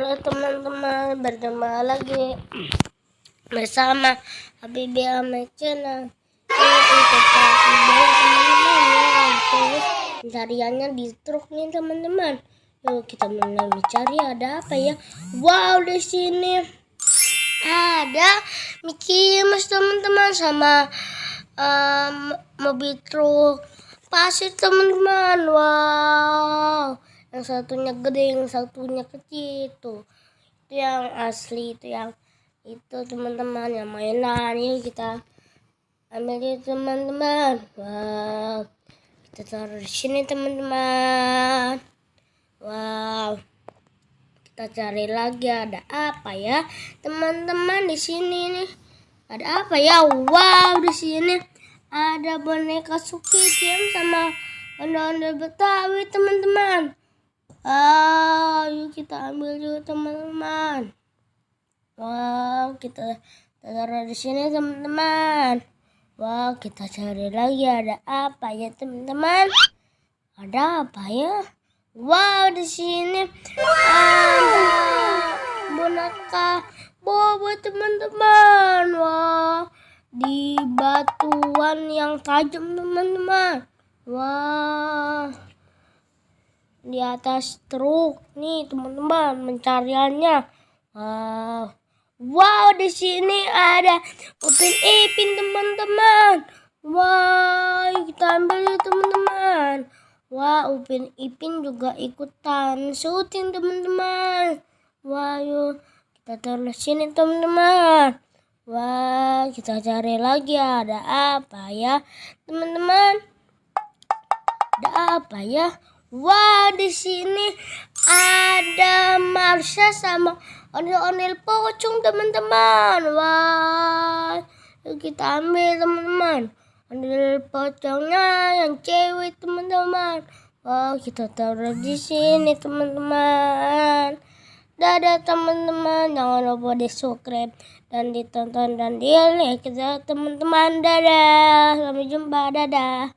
Halo teman-teman, berjumpa lagi bersama Habibie Ahmed Channel. Ini kita teman-teman pencariannya di truk nih teman-teman. Yuk kita mulai mencari, ada apa ya? Wow, di sini ada Mickey Mouse teman-teman sama mobil truk pasir teman-teman. Wow, yang satunya gede, yang satunya kecil tuh. Itu yang asli, itu yang itu teman-teman, yang mainan. Yuk kita ambil itu teman-teman. Wow, kita taruh di sini teman-teman. Wow, kita cari lagi ada apa ya teman-teman di sini nih. Ada apa ya? Wow, di sini ada boneka Squid Game sama ondel-ondel Betawi teman-teman. Yuk kita ambil juga teman-teman. Wow, kita taruh di sini teman-teman. Wow, kita cari lagi ada apa ya teman-teman? Ada apa ya? Wow, di sini ada boneka Bobo teman-teman. Wow, di batuan yang tajam teman-teman. Wow, di atas truk nih teman-teman pencariannya. Wow, di sini ada Upin Ipin teman-teman. Wow, kita ambil ya teman-teman. Wah, Upin Ipin juga ikutan syuting teman-teman. Wah, yuk kita taruh sini teman-teman. Wah, kita cari lagi ada apa ya teman-teman? Ada apa ya? Wah, di sini ada Marsha sama ondel-ondel pocong teman-teman. Wah, yuk kita ambil teman-teman. Ondel pocongnya yang cewek teman-teman. Wow, kita taruh di sini teman-teman. Dadah teman-teman, jangan lupa di subscribe dan ditonton dan di like kita teman-teman. Dadah, sampai jumpa, dadah.